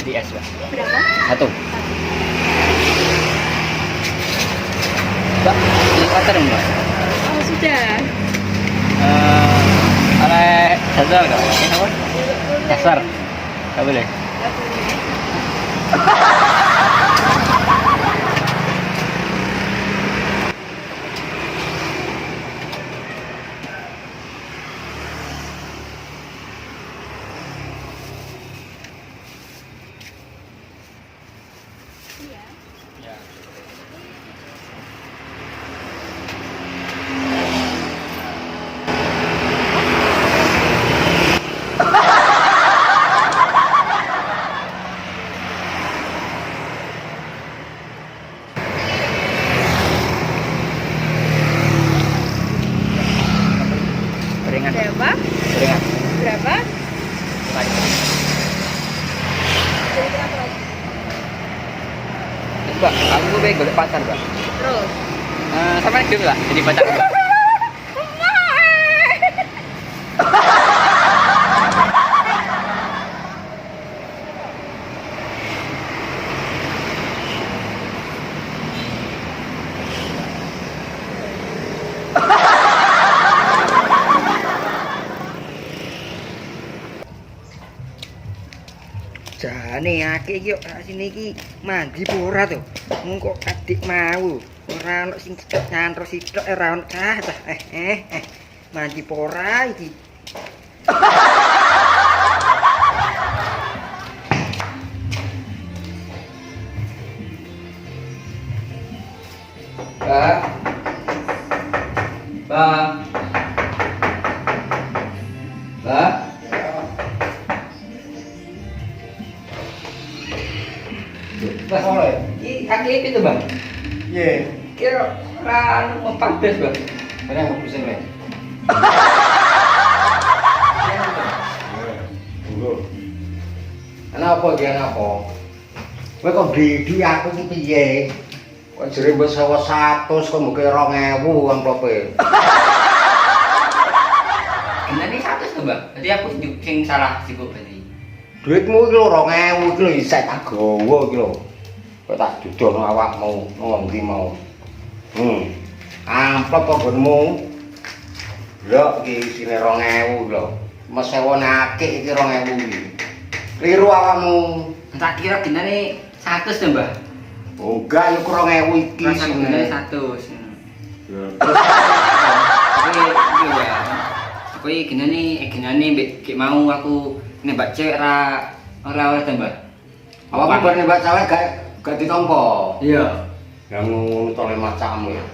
di es, Mbak. Berapa? Satu. Mbak, di pasar Mbak. Oh, sudah. Oleh dasar nggak? Apa? Dasar. Nggak boleh. Ya. Gorengan. Berapa? Gorengan. Berapa? Lagi. Jadi berapa lagi? Mbak, aku pengen golek pacar, Mbak. Terus. Sama dulu lah, jadi pacar. Mbak. Jane akeh iki yo sini iki mandi apa ora to? Mengko adik mau ora ono sing cetok nyantro sitok ora ono mandi apa ora iki. Mbak. Mbak. Mbak. Mas oleh, ini kaki itu bang. Iya, Kira ran mempat belas bang. ada yang mau pusing nih. Tunggu. Kenapa dia ngapa? Kowe kok bidi aku ki piye? Kok jere wis sewa 100 kok mbuke 2000 amplope. Ini satu tuh bang. Jadi aku sing salah sih berarti. Duitmu iki lho 2000 iki lho isek tak gawa iki lho. Kok tak dudono awakmu ngondi mau. Amplop apa gonmu? Lho iki isine 2000 lho. Mas sewone akeh iki 2000 iki. Kliru awakmu. Tak kira gini satu tuh bang. Oh enggak, yo 2000 iki Rasa sing. gini satu. Ya. Oke, ya. Aku ini gini nih, mau aku nembak cewek ora tambah. Awakmu bar nembak cewek gak ditampa. Iya. Yang ngono macammu ya.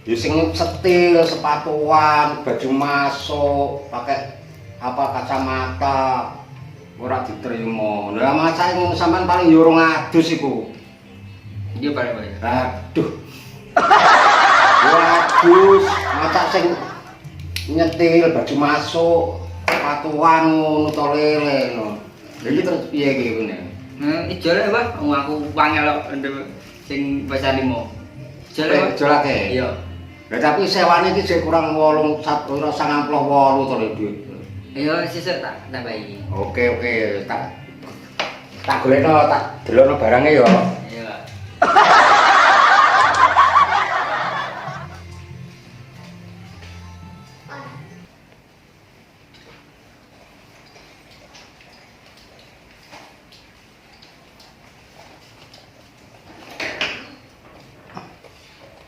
Ya sing setil, sepatuan, baju masuk, pakai apa kacamata ora diterima. Lah masae ngono sampean paling yo urung adus iku. Iya bareng-bareng. Aduh. Adus, macak sing nyetil baju masuk, sepatuan ngono to lele ngono. Lha iki terus piye iki ngene? Ijo lek Bang, aku wangel sing bahasa limo. Ijo lek. Jolake. Iya. Lah tapi sewane iki jek kurang 8 ora 98 to lho duit. Iya, sesuk tak tambahi. Oke, tak golekno, tak delokno barange ya. Iya.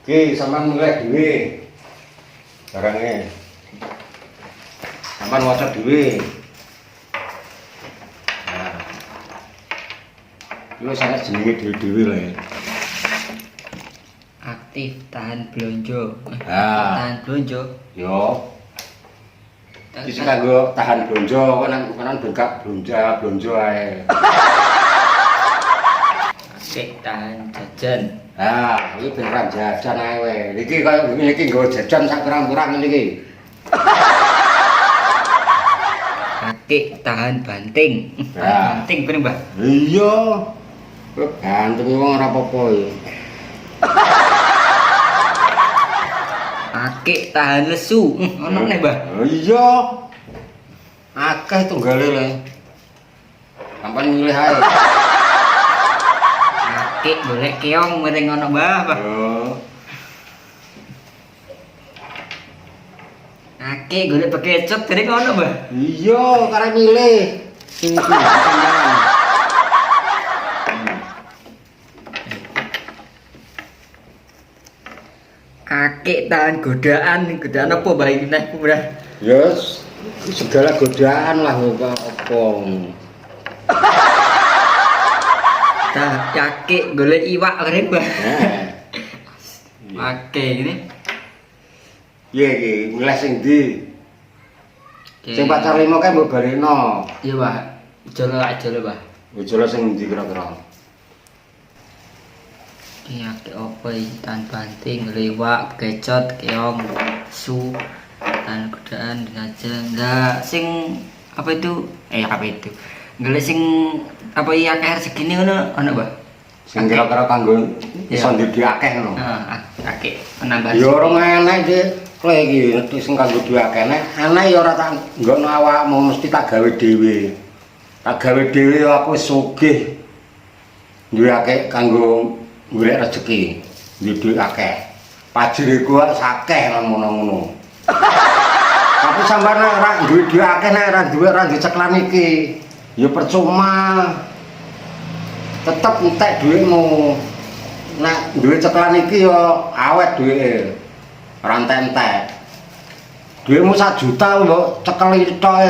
Oke, sampean mulai dhewe. Barange. Sampean waca dhewe. Nah. Lu sangat jenenge dhewe-dhewe lho ya. Aktif tahan blonjo. Ah. Tahan blonjo. Yo. Iki kanggo tahan blonjo, kan bengkak blonjo ae. Aktif tahan jajan. Nah, iki beneran jajan ae we. Iki kaya ngene iki nggo jajan sak kurang-kurang ngene iki. Aktif tahan banting. Ya. Banting bener, Mbah. Iya. Kok ganteng wong ora apa-apa ya. Aktif tahan lesu. Ono nih, Mbah. Iya. Akeh tunggale le. Sampeyan milih ae. Kakek golek keong mereng ngono Mbah. Yo. Kakek golek bekecot mereng ngono Mbah. Iya, karep milih. Sing iki sampean. Kakek tahan godaan apa Mbah iki neh Mbah? Yes, segala godaan lah kok apa. Tah kakek golek iwak mereng Mbah. Nah. Kakek ini. Iya iki, milih sing ndi? Oke. Sing pacar limo kae mbok bareno. Iya Mbah. Jolo Mbah. Ujula sing ndi kira-kira? Iya, ke apa iki tan banting, lewak, kecot, keong, su, tan godaan aja. Enggak sing apa itu? Apa itu? Golek sing apa iya akeh segini ngono Mbah? Sing kira-kira kanggo iso Iya. ndidi akeh ngono. Heeh, akeh penambahan. Ya ora enek iki. Kowe iki nek sing kanggo duwe akeh nek aneh ya ora tak nggono awakmu mesti tak gawe dhewe. Tak gawe dhewe aku wis sugih. Duwe akeh kanggo golek rezeki. Duwe akeh. Pajeriku sakeh ngono-ngono. Tapi sampeyan ora duwe akeh nek ora duwe ceklan iki. Ya percuma. Tetep entek dhuwitmu. Nek duwe ceklan iki ya awet duwike. Ora entek. Dhuwitmu 1 juta mbok cekeli tok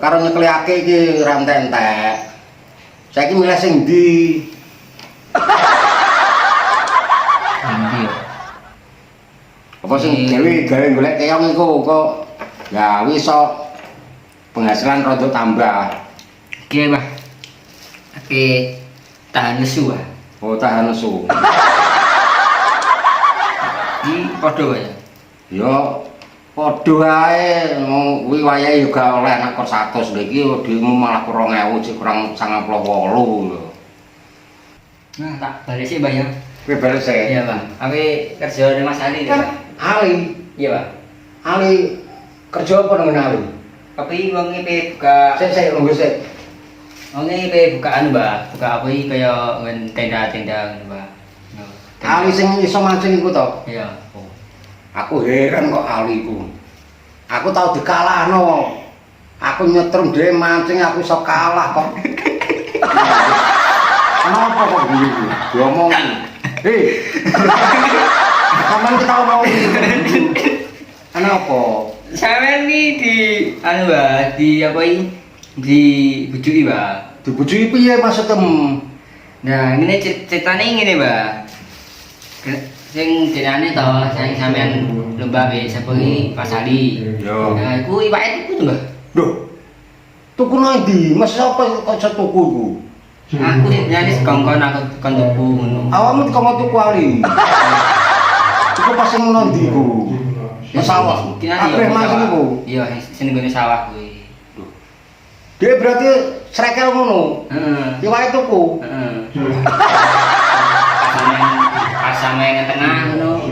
karo nyekeliake iki ora entek. Saiki milih sing ndi? Endi yo? Apa sing dhewe gawe golek keong iku kok gawe iso penghasilan rada tambah. Oke, Mbah. Oke, tahan lesu ah. Oh tahan nesu. Iki padha wae. Ya padha ae kuwi wayahe juga oleh nek 100 lho iki dhewe malah 2000 sik kurang 98 lho. Nah, tak balik sih Mbah ya. Kowe bales e. Iya, Bang. Aku kerja di Mas Ali nih, Pak. Ali, Iya, Pak. Ali kerja apa nang Ali? Tapi wong iki buka Sik nunggu sik. wong iki bukaan, Mbak. Buka apa iki kaya ngen tenda-tenda ngono, Mbak. Ali sing iso mancing iku to. Iya. Oh. Aku heran kok Ali ku. Aku tau dikalahno. Aku nyetrum dhewe mancing aku iso kalah kok. Kenapa kok gini? Diomongi. Hei. Kapan kita ngomong kenapa? Sampeyan iki di anu, Mbak, di apa iki? Dibujuki, Mbak. Dibujuki piye maksudmu? Nah, ngene ceritane ngene, Mbak. Sing jenenge to, sing sampean lomba mbek sapa iki Mas Ali. Yo. Nah, iku iwake tuku to, Mbak. Duh. Tuku nang ndi? Mas sapa kok iso tuku iku? Aku nyanyi sekongkon aku kon tuku ngono. Awakmu kok tuku Ali. Iku pas sing nang ndi iku? Di sawah. Kabeh mancing iku. Iya, sing nggone sawah kuwi. Dia berarti srekel ngono. Heeh. Iwake tuku. Heeh. Pas sampean tengah ngono,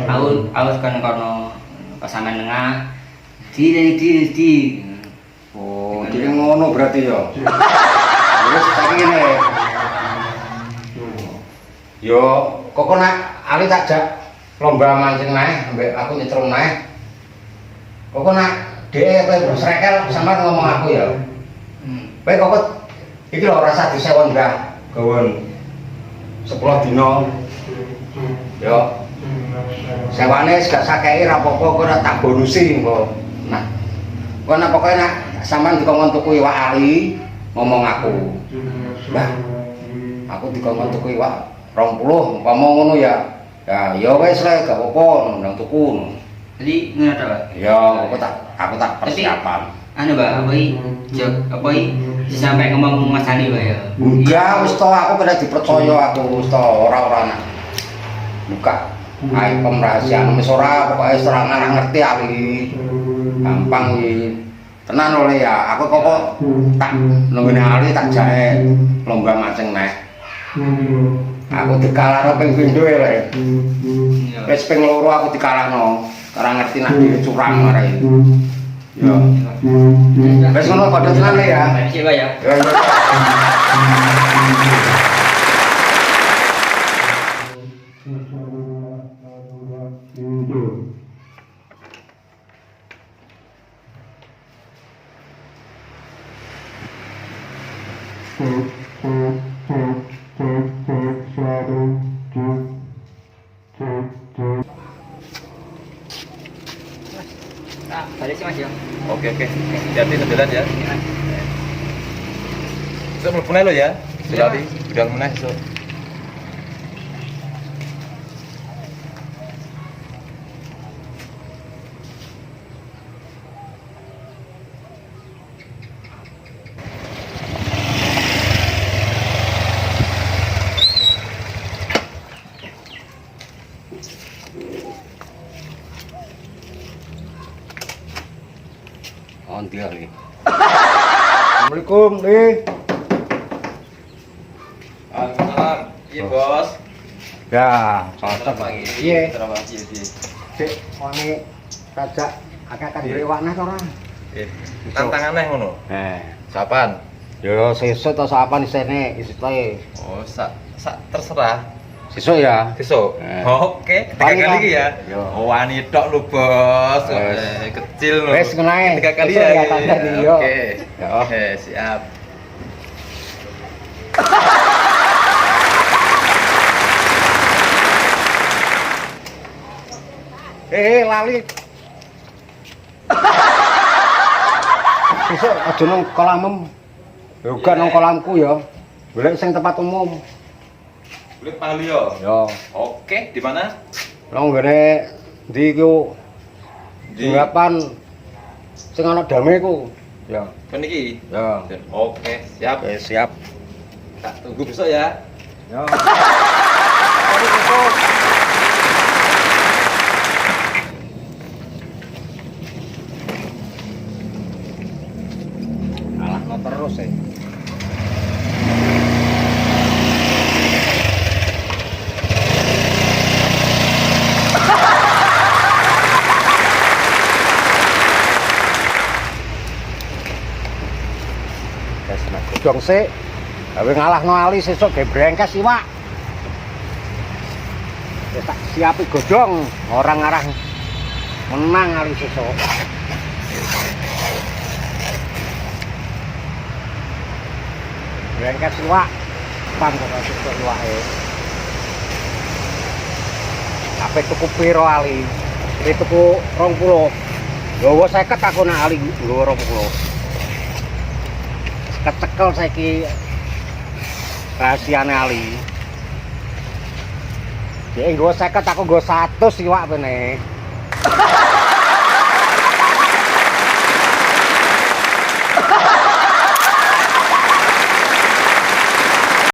aus kan kono. Pas sampean tengah di. Oh, dia ngono berarti ya. Terus saiki ngene. Yo, kok nak Ali tak jak lomba mancing nae, ambek aku nyetrum nae. Kok nak dhek kowe srekel sampean ngomong aku ya. Kowe kok iki lho rasa disewon Mbah. Gawon 10 dina. Yo. Sewane gak sakei ra apa-apa kok ora tak bonusi engko. Nah. Kok nak pokoke nak sampean dikongkon tuku iwak Ali, ngomong aku. Mbah. Aku dikongkon tuku iwak 20, umpama ngono ya. Ya wis rek gak apa-apa nang tuku. Jadi ngono ta, Pak? Ya, aku tak persiapan. Anu, Mbak, apa iki? Apa iki? Sampai ngomong Mas Ali, Pak ya. Enggak, wis to aku kena dipercaya aku wis to ora nak buka aib pemrahasiaan wis ora pokoke ora ngerti Ali. Gampang iki. Tenan oleh ya, aku kok tak nunggune Ali tak jae lomba mancing neh. Aku dikalahno ping pindho ya. Wis ping loro aku dikalahno. Ora ngerti nak dhewe curang marane. Ya. Wis ngono padha tenan ya. Makasih, Pak ya. Ya. Nah, balik sih Mas ya. Oke oke. Hati-hati sebelah ya. Besok mlebu lo ya. Iya, Berarti udah meneh besok. On dia nih. Assalamualaikum nih. Waalaikumsalam. Iya, Bos. Ya, cocok pagi. Iya. Selamat pagi, Di. Cek, wani kajak akak direwakna to ora? Tantangan neh ngono. Sapan? Yo sesuk to sapan isene, isite. Oh, sak terserah. Sesuk ya. Besok. Oke, tiga Paling kali kan? ya. Yo. Oh, wani tok lu, Bos. Wes. Kecil lu. Wes ngenae. Tiga kali Besok ya. ya, tandani, yo. Oke. Yo. Siap. Lali. Sesuk aja nang kolamem. Yo gak nang kolamku ya. Golek sing tempat umum. Kulit Pali yo. Yo. Oke, di mana? Nang ngene ndi ku Di singgapan sing ana dame ku. Ya. Peniki. Ya. Oke, siap. Oke, siap. Tak tunggu besok ya. Ya. Mari besok. Alah no terus ya. Wes nek godhong sik. Gawe ngalahno ali sesuk ge brengkes iwak. Wis tak siapi godhong, orang ngarah menang ali sesuk. Brengkes iwak, pan kok sesuk iwake. Ape tuku piro ali? Iki tuku 20. Nggawa 50 aku nak ali nggawa 20. Kecekel saiki rahasiane ali. Dia nggo 50 aku nggo 100 iwak pene.